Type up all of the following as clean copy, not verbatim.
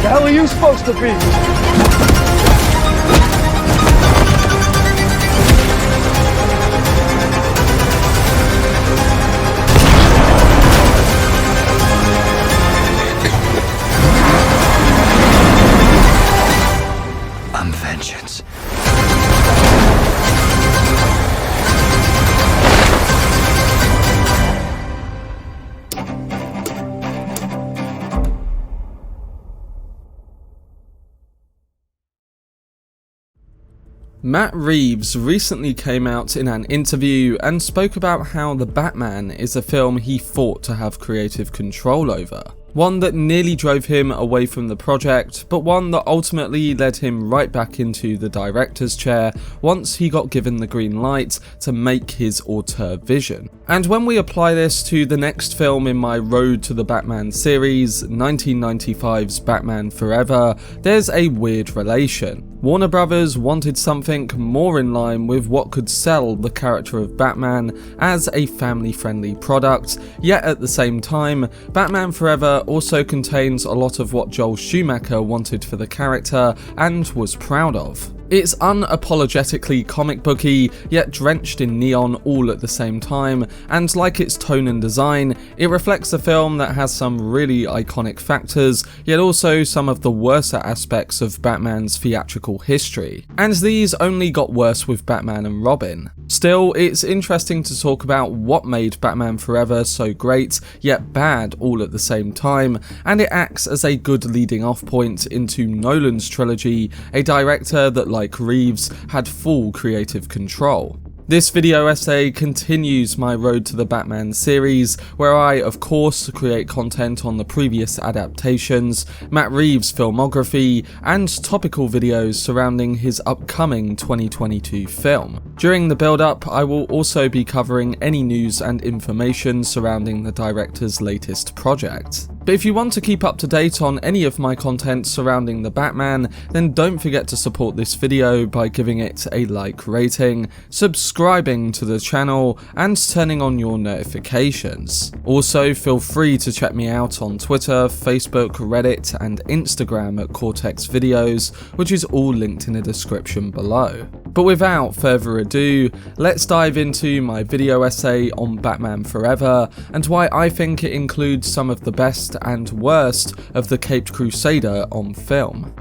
The hell are you supposed to be? I'm vengeance. Matt Reeves recently came out in an interview and spoke about how The Batman is a film he fought to have creative control over. One that nearly drove him away from the project, but one that ultimately led him right back into the director's chair once he got given the green light to make his auteur vision. And when we apply this to the next film in my Road to the Batman series, 1995's Batman Forever, there's a weird relation. Warner Brothers wanted something more in line with what could sell the character of Batman as a family-friendly product, yet at the same time, Batman Forever also contains a lot of what Joel Schumacher wanted for the character and was proud of. It's unapologetically comic booky, yet drenched in neon all at the same time, and like its tone and design, it reflects a film that has some really iconic factors, yet also some of the worst aspects of Batman's theatrical history. And these only got worse with Batman and Robin. Still, it's interesting to talk about what made Batman Forever so great, yet bad all at the same time, and it acts as a good leading off point into Nolan's trilogy, a director that, like Reeves, had full creative control. This video essay continues my Road to the Batman series, where I, of course, create content on the previous adaptations, Matt Reeves' filmography, and topical videos surrounding his upcoming 2022 film. During the build-up, I will also be covering any news and information surrounding the director's latest project. But if you want to keep up to date on any of my content surrounding the Batman, then don't forget to support this video by giving it a like rating, subscribing to the channel, and turning on your notifications. Also, feel free to check me out on Twitter, Facebook, Reddit, and Instagram at Cortex Videos, which is all linked in the description below. But without further ado, let's dive into my video essay on Batman Forever and why I think it includes some of the best and worst of the Caped Crusader on film.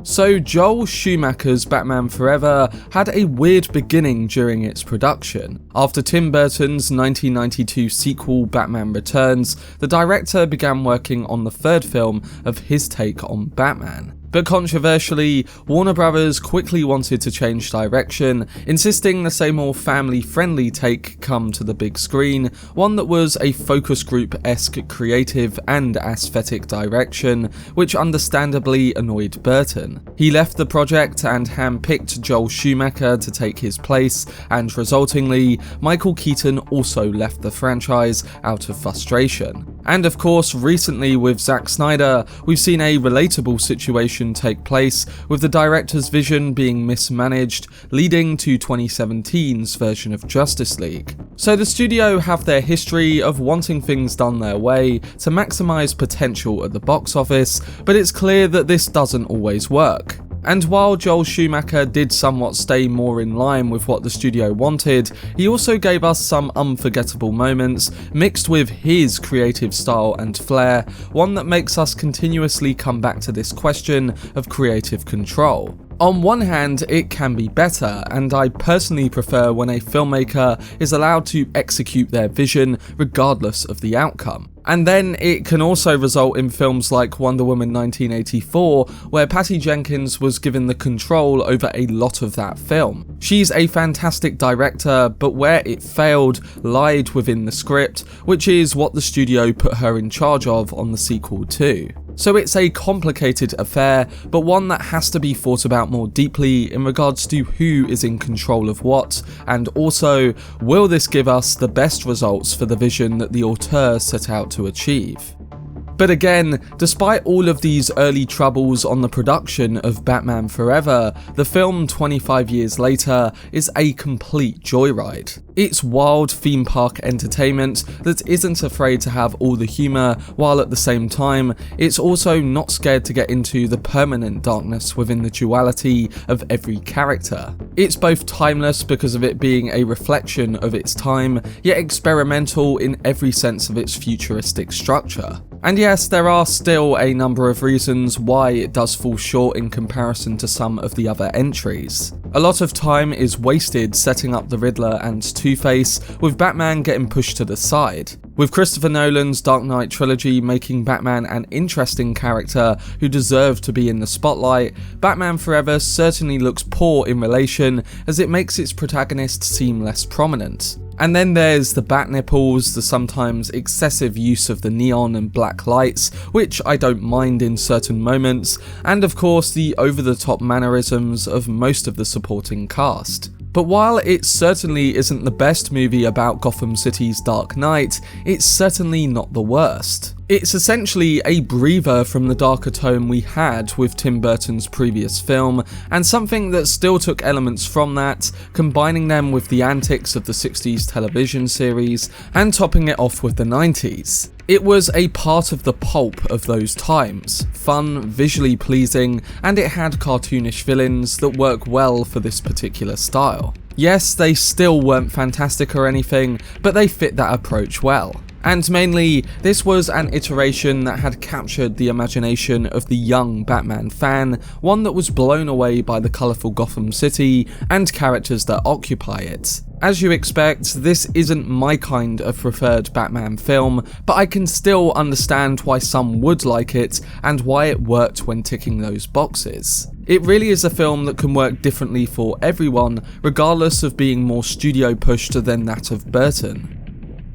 So Joel Schumacher's Batman Forever had a weird beginning during its production. After Tim Burton's 1992 sequel Batman Returns, the director began working on the third film of his take on Batman. But controversially, Warner Brothers quickly wanted to change direction, insisting that a more family-friendly take come to the big screen, one that was a focus group-esque creative and aesthetic direction, which understandably annoyed Burton. He left the project and handpicked Joel Schumacher to take his place, and resultingly, Michael Keaton also left the franchise out of frustration. And of course, recently with Zack Snyder, we've seen a relatable situation take place, with the director's vision being mismanaged, leading to 2017's version of Justice League. So the studio have their history of wanting things done their way to maximise potential at the box office, but it's clear that this doesn't always work. And while Joel Schumacher did somewhat stay more in line with what the studio wanted, he also gave us some unforgettable moments mixed with his creative style and flair, one that makes us continuously come back to this question of creative control. On one hand, it can be better, and I personally prefer when a filmmaker is allowed to execute their vision regardless of the outcome. And then it can also result in films like Wonder Woman 1984, where Patty Jenkins was given the control over a lot of that film. She's a fantastic director, but where it failed lied within the script, which is what the studio put her in charge of on the sequel too. So it's a complicated affair, but one that has to be thought about more deeply in regards to who is in control of what, and also, will this give us the best results for the vision that the auteur set out to achieve? But again, despite all of these early troubles on the production of Batman Forever, the film 25 years later is a complete joyride. It's wild theme park entertainment that isn't afraid to have all the humour, while at the same time, it's also not scared to get into the permanent darkness within the duality of every character. It's both timeless because of it being a reflection of its time, yet experimental in every sense of its futuristic structure. And yes, there are still a number of reasons why it does fall short in comparison to some of the other entries. A lot of time is wasted setting up the Riddler and Two-Face, with Batman getting pushed to the side. With Christopher Nolan's Dark Knight trilogy making Batman an interesting character who deserved to be in the spotlight, Batman Forever certainly looks poor in relation as it makes its protagonist seem less prominent. And then there's the bat nipples, the sometimes excessive use of the neon and black lights, which I don't mind in certain moments, and of course the over-the-top mannerisms of most of the supporting cast. But while it certainly isn't the best movie about Gotham City's Dark Knight, it's certainly not the worst. It's essentially a breather from the darker tone we had with Tim Burton's previous film, and something that still took elements from that, combining them with the antics of the 60s television series, and topping it off with the 90s. It was a part of the pulp of those times, fun, visually pleasing, and it had cartoonish villains that work well for this particular style. Yes, they still weren't fantastic or anything, but they fit that approach well. And mainly, this was an iteration that had captured the imagination of the young Batman fan, one that was blown away by the colourful Gotham City and characters that occupy it. As you expect, this isn't my kind of preferred Batman film, but I can still understand why some would like it and why it worked when ticking those boxes. It really is a film that can work differently for everyone, regardless of being more studio pushed than that of Burton.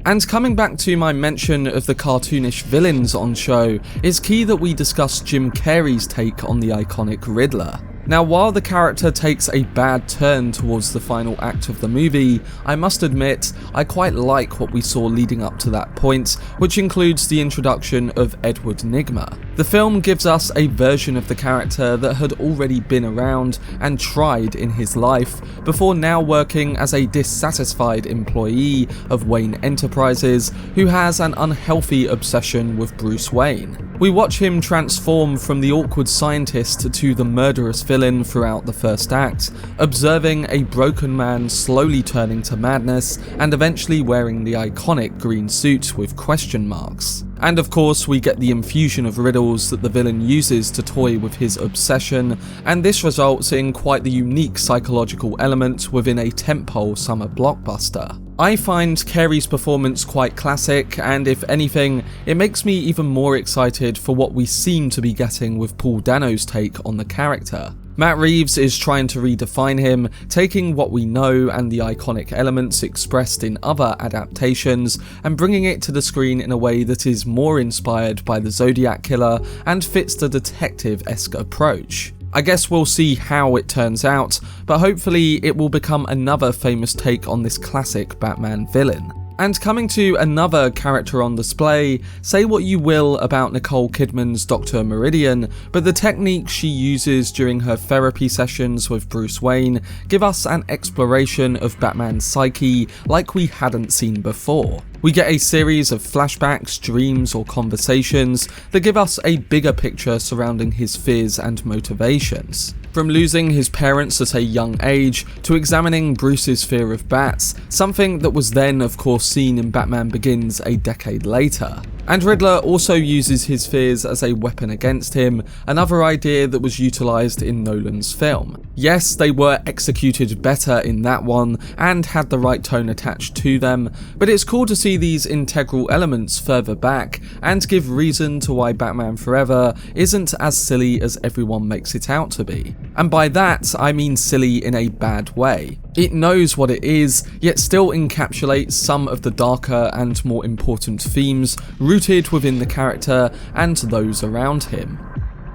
And coming back to my mention of the cartoonish villains on show, it's key that we discuss Jim Carrey's take on the iconic Riddler. Now, while the character takes a bad turn towards the final act of the movie, I must admit, I quite like what we saw leading up to that point, which includes the introduction of Edward Nygma. The film gives us a version of the character that had already been around and tried in his life, before now working as a dissatisfied employee of Wayne Enterprises who has an unhealthy obsession with Bruce Wayne. We watch him transform from the awkward scientist to the murderous villain throughout the first act, observing a broken man slowly turning to madness and eventually wearing the iconic green suit with question marks. And of course we get the infusion of riddles that the villain uses to toy with his obsession, and this results in quite the unique psychological element within a tentpole summer blockbuster. I find Carrey's performance quite classic, and if anything, it makes me even more excited for what we seem to be getting with Paul Dano's take on the character. Matt Reeves is trying to redefine him, taking what we know and the iconic elements expressed in other adaptations and bringing it to the screen in a way that is more inspired by the Zodiac Killer and fits the detective-esque approach. I guess we'll see how it turns out, but hopefully it will become another famous take on this classic Batman villain. And coming to another character on display, say what you will about Nicole Kidman's Dr. Meridian, but the techniques she uses during her therapy sessions with Bruce Wayne give us an exploration of Batman's psyche like we hadn't seen before. We get a series of flashbacks, dreams, or conversations that give us a bigger picture surrounding his fears and motivations. From losing his parents at a young age to examining Bruce's fear of bats, something that was then of course seen in Batman Begins a decade later. And Riddler also uses his fears as a weapon against him, another idea that was utilised in Nolan's film. Yes, they were executed better in that one and had the right tone attached to them, but it's cool to see these integral elements further back and give reason to why Batman Forever isn't as silly as everyone makes it out to be. And by that, I mean silly in a bad way. It knows what it is, yet still encapsulates some of the darker and more important themes rooted within the character and those around him.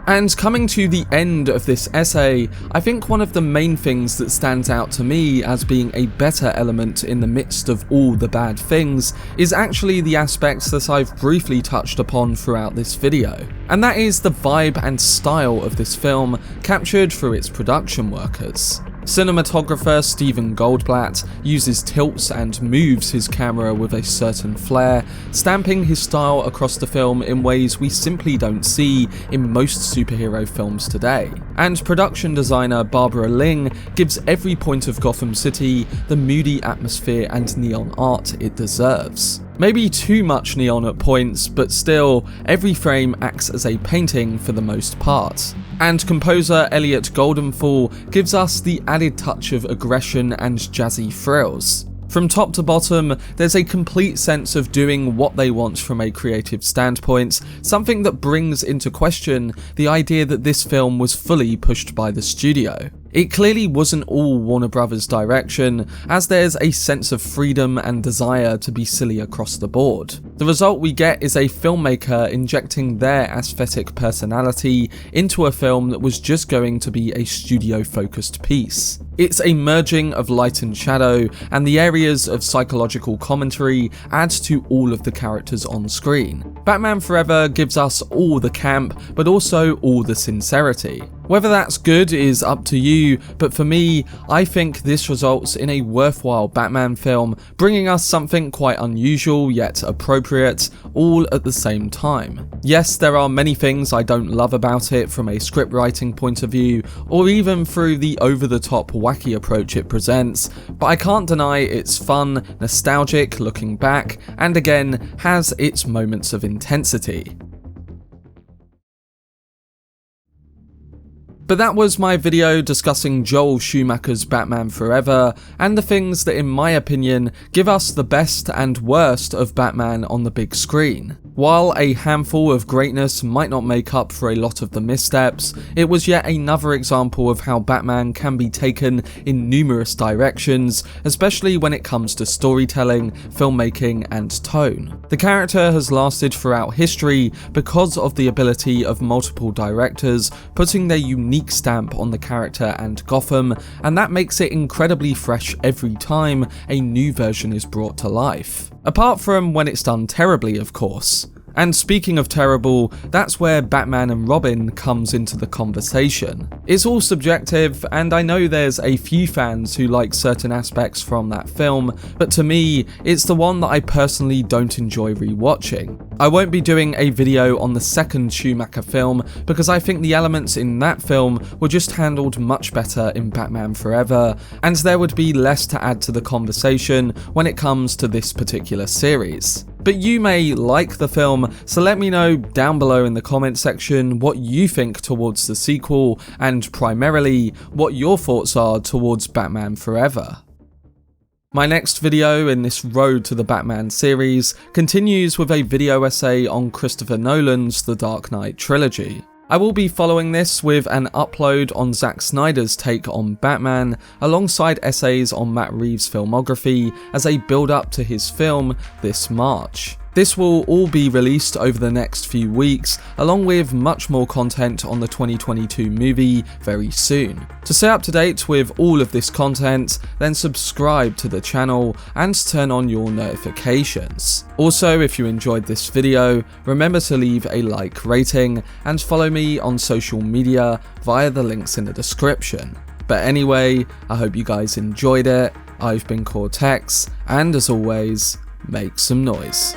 And coming to the end of this essay, I think one of the main things that stands out to me as being a better element in the midst of all the bad things is actually the aspects that I've briefly touched upon throughout this video. And that is the vibe and style of this film captured through its production workers. Cinematographer Steven Goldblatt uses tilts and moves his camera with a certain flair, stamping his style across the film in ways we simply don't see in most superhero films today. And production designer Barbara Ling gives every point of Gotham City the moody atmosphere and neon art it deserves. Maybe too much neon at points, but still, every frame acts as a painting for the most part. And composer Elliot Goldenthal gives us the added touch of aggression and jazzy thrills. From top to bottom, there's a complete sense of doing what they want from a creative standpoint, something that brings into question the idea that this film was fully pushed by the studio. It clearly wasn't all Warner Brothers' direction, as there's a sense of freedom and desire to be silly across the board. The result we get is a filmmaker injecting their aesthetic personality into a film that was just going to be a studio-focused piece. It's a merging of light and shadow, and the areas of psychological commentary add to all of the characters on screen. Batman Forever gives us all the camp, but also all the sincerity. Whether that's good is up to you, but for me, I think this results in a worthwhile Batman film, bringing us something quite unusual yet appropriate, all at the same time. Yes, there are many things I don't love about it from a script writing point of view, or even through the over-the-top wacky approach it presents, but I can't deny it's fun, nostalgic looking back, and again, has its moments of intensity. But that was my video discussing Joel Schumacher's Batman Forever, and the things that in my opinion give us the best and worst of Batman on the big screen. While a handful of greatness might not make up for a lot of the missteps, it was yet another example of how Batman can be taken in numerous directions, especially when it comes to storytelling, filmmaking, and tone. The character has lasted throughout history because of the ability of multiple directors putting their unique stamp on the character and Gotham, and that makes it incredibly fresh every time a new version is brought to life. Apart from when it's done terribly, of course. And speaking of terrible, that's where Batman and Robin comes into the conversation. It's all subjective, and I know there's a few fans who like certain aspects from that film, but to me, it's the one that I personally don't enjoy rewatching. I won't be doing a video on the second Schumacher film because I think the elements in that film were just handled much better in Batman Forever, and there would be less to add to the conversation when it comes to this particular series. But you may like the film, so let me know down below in the comment section what you think towards the sequel, and primarily what your thoughts are towards Batman Forever. My next video in this road to the Batman series continues with a video essay on Christopher Nolan's The Dark Knight trilogy. I will be following this with an upload on Zack Snyder's take on Batman, alongside essays on Matt Reeves' filmography as a build-up to his film this March. This will all be released over the next few weeks, along with much more content on the 2022 movie very soon. To stay up to date with all of this content, then subscribe to the channel and turn on your notifications. Also, if you enjoyed this video, remember to leave a like rating and follow me on social media via the links in the description. But anyway, I hope you guys enjoyed it. I've been Cortex, and as always, make some noise.